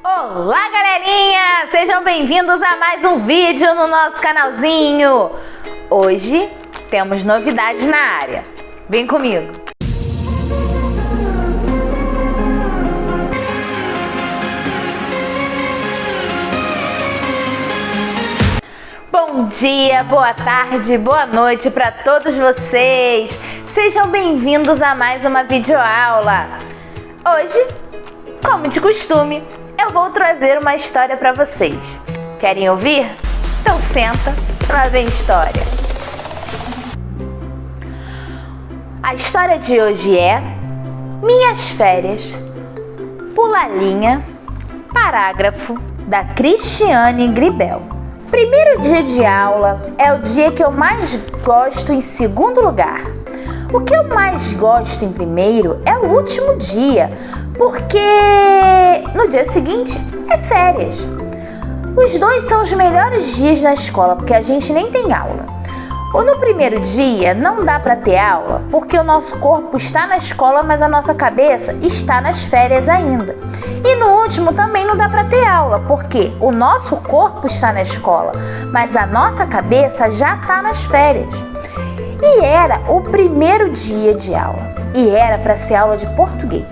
Olá, galerinha! Sejam bem-vindos a mais um vídeo no nosso canalzinho. Hoje temos novidades na área. Vem comigo! Bom dia, boa tarde, boa noite para todos vocês. Sejam bem-vindos a mais uma videoaula. Hoje, como de costume, eu vou trazer uma história para vocês. Querem ouvir? Então senta, lá vem história. A história de hoje é Minhas Férias, Pula Linha, parágrafo da Cristiane Gribel. Primeiro dia de aula é o dia que eu mais gosto em segundo lugar. O que eu mais gosto em primeiro é o último dia, porque no dia seguinte é férias. Os dois são os melhores dias da escola, porque a gente nem tem aula. Ou no primeiro dia não dá para ter aula, porque o nosso corpo está na escola, mas a nossa cabeça está nas férias ainda. E no último também não dá para ter aula, porque o nosso corpo está na escola, mas a nossa cabeça já está nas férias. E era o primeiro dia de aula, e era para ser aula de português.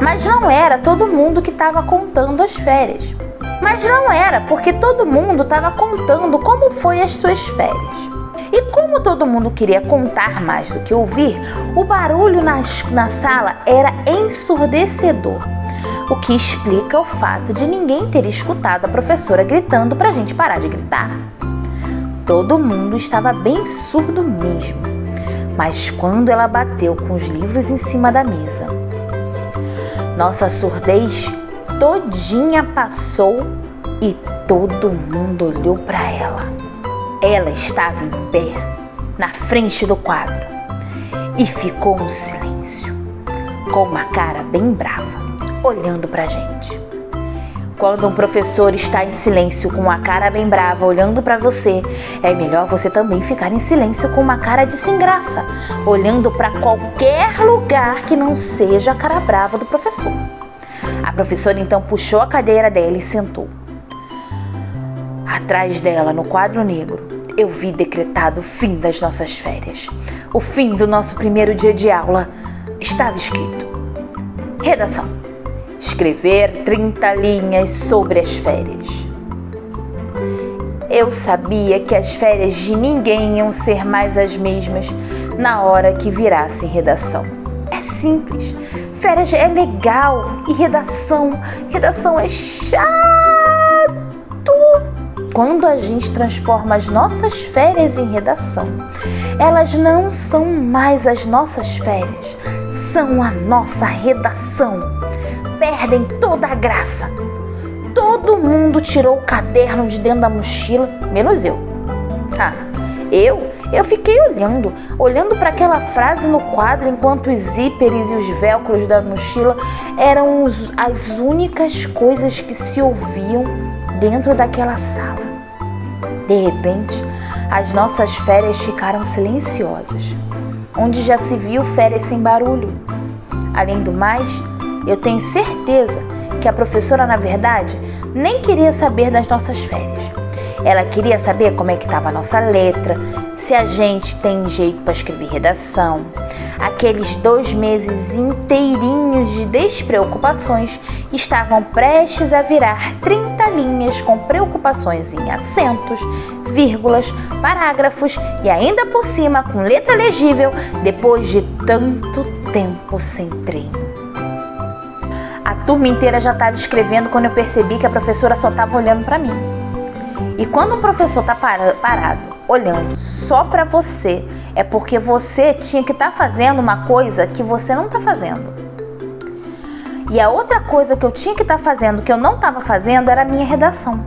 Mas não era todo mundo que estava contando as férias. Mas não era, porque todo mundo estava contando como foi as suas férias. E como todo mundo queria contar mais do que ouvir, o barulho na sala era ensurdecedor. O que explica o fato de ninguém ter escutado a professora gritando para a gente parar de gritar. Todo mundo estava bem surdo mesmo, mas quando ela bateu com os livros em cima da mesa, nossa surdez todinha passou e todo mundo olhou para ela. Ela estava em pé, na frente do quadro, e ficou um silêncio, com uma cara bem brava, olhando pra gente. Quando um professor está em silêncio com uma cara bem brava olhando pra você, é melhor você também ficar em silêncio com uma cara de sem graça, olhando pra qualquer lugar que não seja a cara brava do professor. A professora então puxou a cadeira dela e sentou. Atrás dela, no quadro negro, eu vi decretado o fim das nossas férias. O fim do nosso primeiro dia de aula. Estava escrito: redação. Escrever 30 linhas sobre as férias. Eu sabia que as férias de ninguém iam ser mais as mesmas na hora que virasse redação. É simples. Férias é legal e redação é chato. Quando a gente transforma as nossas férias em redação, elas não são mais as nossas férias, são a nossa redação. Perdem toda a graça. Todo mundo tirou o caderno de dentro da mochila, menos eu. Eu fiquei olhando para aquela frase no quadro, enquanto os zíperes e os velcros da mochila eram as únicas coisas que se ouviam dentro daquela sala. De repente, as nossas férias ficaram silenciosas, onde já se viu férias sem barulho. Além do mais, eu tenho certeza que a professora, na verdade, nem queria saber das nossas férias. Ela queria saber como é que estava a nossa letra, se a gente tem jeito para escrever redação. Aqueles 2 meses inteirinhos de despreocupações estavam prestes a virar 30 linhas com preocupações em acentos, vírgulas, parágrafos e ainda por cima com letra legível depois de tanto tempo sem treino. A turma inteira já estava escrevendo quando eu percebi que a professora só estava olhando para mim. E quando um professor está parado, olhando só para você, é porque você tinha que estar fazendo uma coisa que você não está fazendo. E a outra coisa que eu tinha que estar fazendo, que eu não estava fazendo, era a minha redação.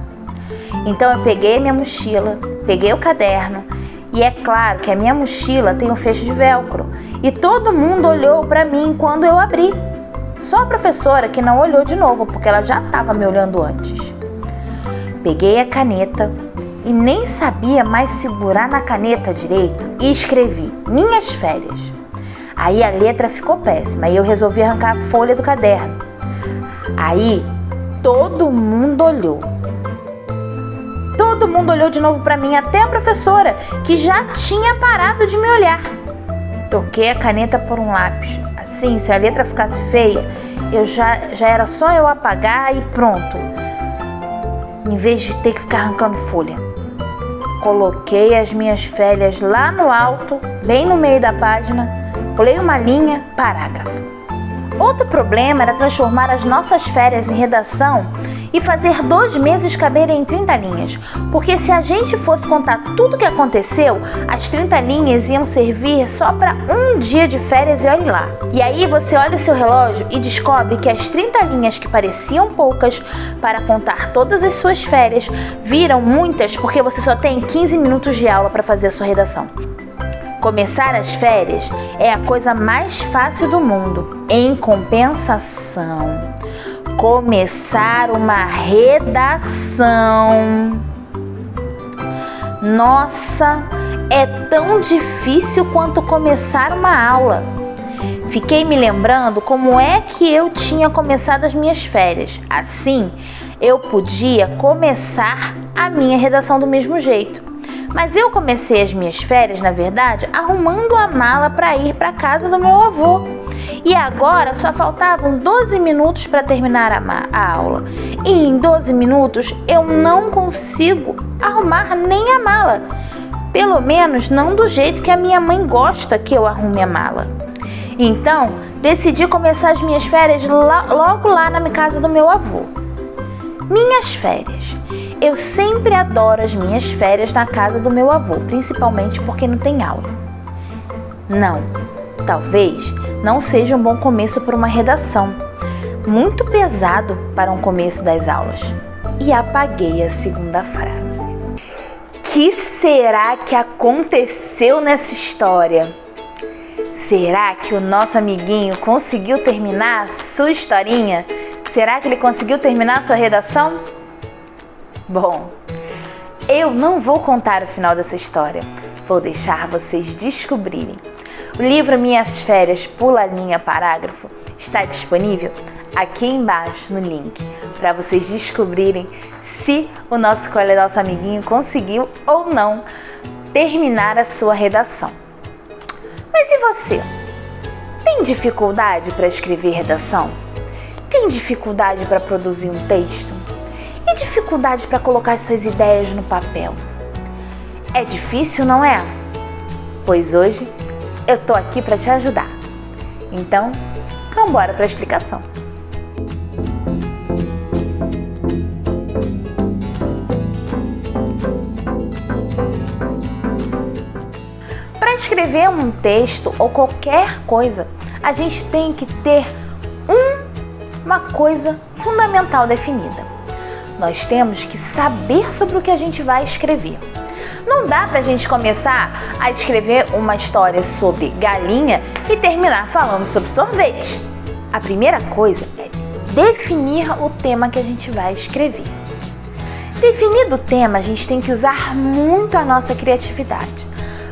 Então eu peguei a minha mochila, peguei o caderno, e é claro que a minha mochila tem um fecho de velcro. E todo mundo olhou para mim quando eu abri. Só a professora que não olhou de novo, porque ela já estava me olhando antes. Peguei a caneta e nem sabia mais segurar na caneta direito e escrevi Minhas Férias. Aí a letra ficou péssima e eu resolvi arrancar a folha do caderno. Aí todo mundo olhou. Todo mundo olhou de novo para mim, até a professora, que já tinha parado de me olhar. Troquei a caneta por um lápis. Assim, se a letra ficasse feia, já era só eu apagar e pronto. Em vez de ter que ficar arrancando folha. Coloquei as minhas férias lá no alto, bem no meio da página, pulei uma linha, parágrafo. Outro problema era transformar as nossas férias em redação e fazer 2 meses caberem em 30 linhas, porque se a gente fosse contar tudo o que aconteceu, as 30 linhas iam servir só para um dia de férias e olhe lá. E aí você olha o seu relógio e descobre que as 30 linhas que pareciam poucas para contar todas as suas férias viram muitas porque você só tem 15 minutos de aula para fazer a sua redação. Começar as férias é a coisa mais fácil do mundo. Em compensação, começar uma redação, nossa, é tão difícil quanto começar uma aula. Fiquei me lembrando como é que eu tinha começado as minhas férias. Assim, eu podia começar a minha redação do mesmo jeito. Mas eu comecei as minhas férias, na verdade, arrumando a mala para ir para a casa do meu avô. E agora só faltavam 12 minutos para terminar a aula. E em 12 minutos eu não consigo arrumar nem a mala. Pelo menos não do jeito que a minha mãe gosta que eu arrume a mala. Então, decidi começar as minhas férias logo lá na casa do meu avô. Minhas férias. Eu sempre adoro as minhas férias na casa do meu avô, principalmente porque não tem aula. Não, talvez não seja um bom começo para uma redação. Muito pesado para um começo das aulas. E apaguei a segunda frase. Que será que aconteceu nessa história? Será que o nosso amiguinho conseguiu terminar sua historinha? Será que ele conseguiu terminar sua redação? Bom, eu não vou contar o final dessa história. Vou deixar vocês descobrirem. O livro Minhas Férias, Pula Linha, Parágrafo está disponível aqui embaixo no link para vocês descobrirem se o nosso amiguinho conseguiu ou não terminar a sua redação. Mas e você? Tem dificuldade para escrever redação? Tem dificuldade para produzir um texto? E dificuldade para colocar suas ideias no papel? É difícil, não é? Pois hoje eu tô aqui para te ajudar. Então, vamos embora para a explicação. Para escrever um texto ou qualquer coisa, a gente tem que ter uma coisa fundamental definida. Nós temos que saber sobre o que a gente vai escrever. Não dá pra gente começar a escrever uma história sobre galinha e terminar falando sobre sorvete. A primeira coisa é definir o tema que a gente vai escrever. Definido o tema, a gente tem que usar muito a nossa criatividade.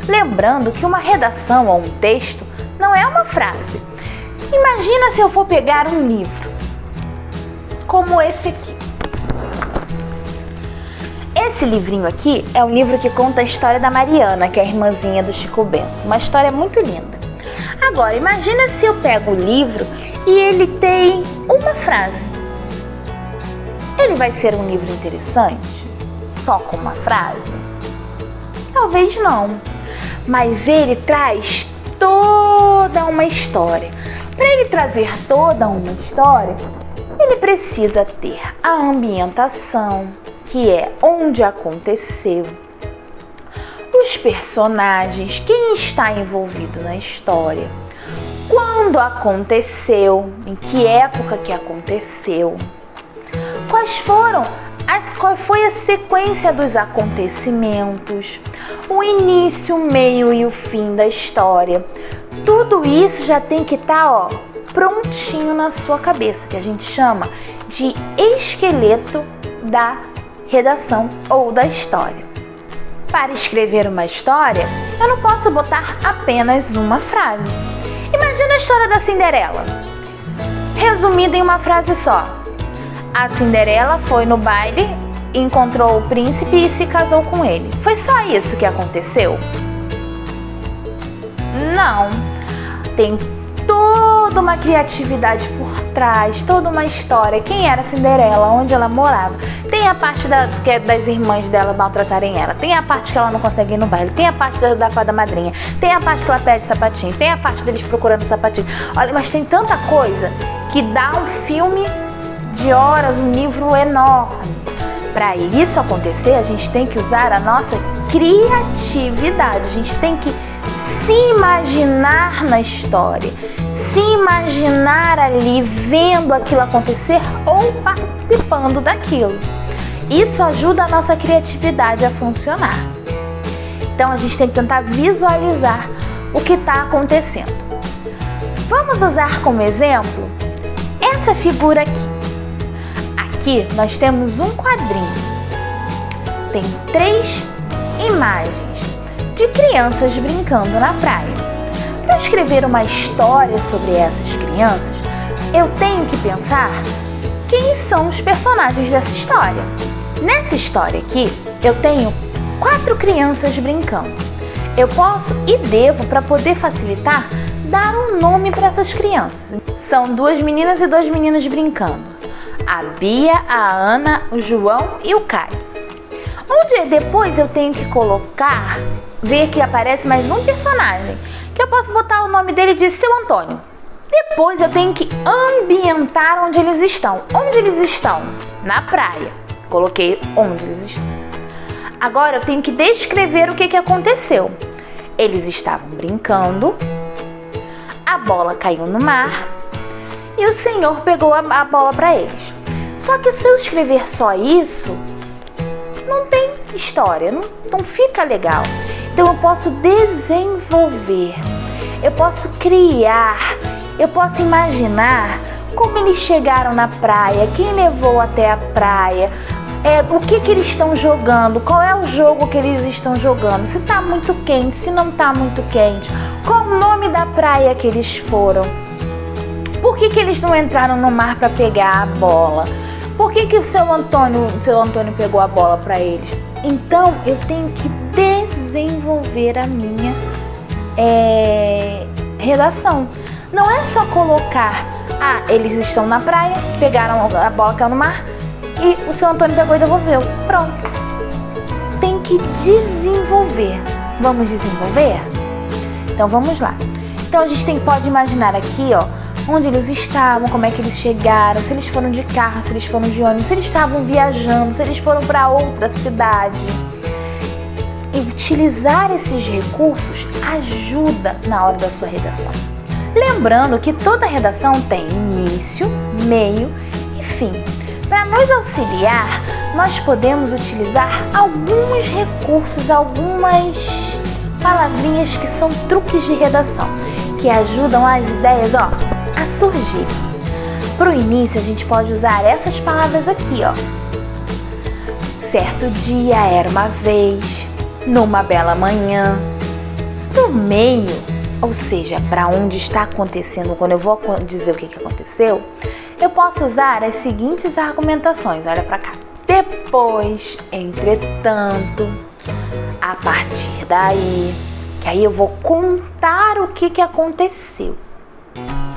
Lembrando que uma redação ou um texto não é uma frase. Imagina se eu for pegar um livro, como esse aqui. Esse livrinho aqui é um livro que conta a história da Mariana, que é a irmãzinha do Chico Bento. Uma história muito linda. Agora, imagina se eu pego o livro e ele tem uma frase. Ele vai ser um livro interessante? Só com uma frase? Talvez não. Mas ele traz toda uma história. Para ele trazer toda uma história, ele precisa ter a ambientação, que é onde aconteceu, os personagens, quem está envolvido na história, quando aconteceu, em que época que aconteceu, qual foi a sequência dos acontecimentos, o início, o meio e o fim da história. Tudo isso já tem que estar, prontinho na sua cabeça, que a gente chama de esqueleto da redação ou da história. Para escrever uma história, eu não posso botar apenas uma frase. Imagina a história da Cinderela, resumida em uma frase só. A Cinderela foi no baile, encontrou o príncipe e se casou com ele. Foi só isso que aconteceu? Não. Tem toda uma criatividade por trás, toda uma história. Quem era a Cinderela? Onde ela morava? Tem a parte das irmãs dela maltratarem ela. Tem a parte que ela não consegue ir no baile. Tem a parte da fada madrinha. Tem a parte que ela pede sapatinho. Tem a parte deles procurando sapatinho. Olha, mas tem tanta coisa que dá um filme de horas, um livro enorme. Para isso acontecer, a gente tem que usar a nossa criatividade. A gente tem que se imaginar na história, se imaginar ali vendo aquilo acontecer ou participando daquilo. Isso ajuda a nossa criatividade a funcionar. Então a gente tem que tentar visualizar o que está acontecendo. Vamos usar como exemplo essa figura aqui. Aqui nós temos um quadrinho. Tem 3 imagens de crianças brincando na praia. Para escrever uma história sobre essas crianças, eu tenho que pensar quem são os personagens dessa história. Nessa história aqui, eu tenho 4 crianças brincando. Eu posso e devo, para poder facilitar, dar um nome para essas crianças. São 2 meninas e 2 meninos brincando. A Bia, a Ana, o João e o Caio. Onde depois eu tenho que colocar, ver que aparece mais um personagem, que eu posso botar o nome dele de Seu Antônio. Depois eu tenho que ambientar onde eles estão. Onde eles estão? Na praia. Coloquei onde eles estão. Agora eu tenho que descrever o que aconteceu. Eles estavam brincando, a bola caiu no mar e o Senhor pegou a bola para eles. Só que se eu escrever só isso, não tem história, não fica legal. Então eu posso desenvolver, eu posso criar, eu posso imaginar como eles chegaram na praia, quem levou até a praia, o que eles estão jogando, qual é o jogo que eles estão jogando, se está muito quente, se não está muito quente, qual o nome da praia que eles foram, por que eles não entraram no mar para pegar a bola, por que o seu Antônio pegou a bola para eles. Então eu tenho que desenvolver a minha redação. Não é só colocar, eles estão na praia, pegaram a bola, caiu no mar e o seu Antônio pegou e devolveu. Pronto. Tem que desenvolver. Vamos desenvolver? Então vamos lá. Então a gente pode imaginar aqui, onde eles estavam, como é que eles chegaram, se eles foram de carro, se eles foram de ônibus, se eles estavam viajando, se eles foram para outra cidade. E utilizar esses recursos ajuda na hora da sua redação. Lembrando que toda redação tem início, meio e fim. Para nos auxiliar, nós podemos utilizar alguns recursos, algumas palavrinhas que são truques de redação, que ajudam as ideias a surgir. Para o início, a gente pode usar essas palavras aqui, Certo dia era uma vez, numa bela manhã. No meio, ou seja, para onde está acontecendo, quando eu vou dizer o que aconteceu, eu posso usar as seguintes argumentações. Olha para cá. Depois, entretanto, a partir daí, que aí eu vou contar o que aconteceu.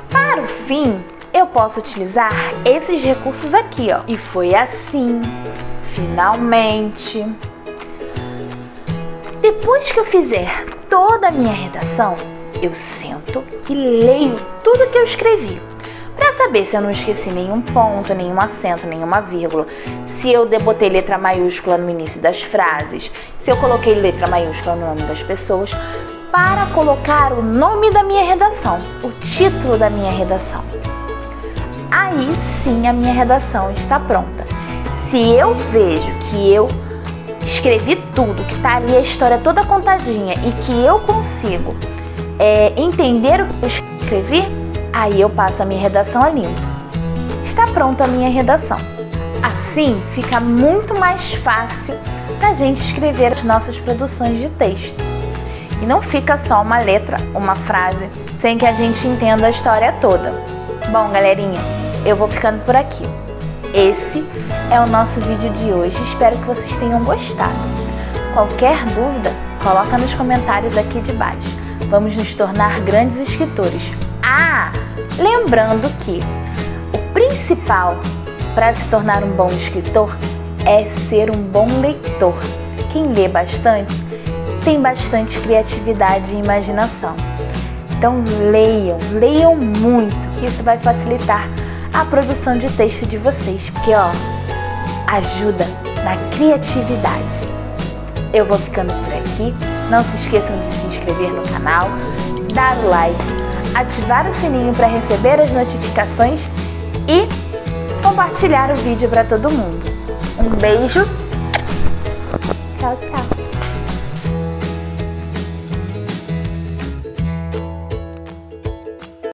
Para o fim, eu posso utilizar esses recursos aqui, E foi assim, finalmente. Depois que eu fizer toda a minha redação, eu sento e leio tudo que eu escrevi, para saber se eu não esqueci nenhum ponto, nenhum acento, nenhuma vírgula, se eu botei letra maiúscula no início das frases, se eu coloquei letra maiúscula no nome das pessoas, para colocar o nome da minha redação, o título da minha redação. Aí sim a minha redação está pronta. Se eu vejo que eu escrevi tudo, que está ali a história toda contadinha e que eu consigo entender o que eu escrevi, aí eu passo a minha redação a limpo. Está pronta a minha redação. Assim fica muito mais fácil da gente escrever as nossas produções de texto. E não fica só uma letra, uma frase, sem que a gente entenda a história toda. Bom, galerinha, eu vou ficando por aqui. Esse é o nosso vídeo de hoje, espero que vocês tenham gostado. Qualquer dúvida, coloca nos comentários aqui de baixo. Vamos nos tornar grandes escritores. Ah, lembrando que o principal para se tornar um bom escritor é ser um bom leitor. Quem lê bastante tem bastante criatividade e imaginação. Então leiam muito, que isso vai facilitar a produção de texto de vocês, porque ajuda na criatividade. Eu vou ficando por aqui, não se esqueçam de se inscrever no canal, dar o like, ativar o sininho para receber as notificações e compartilhar o vídeo para todo mundo. Um beijo, tchau, tchau!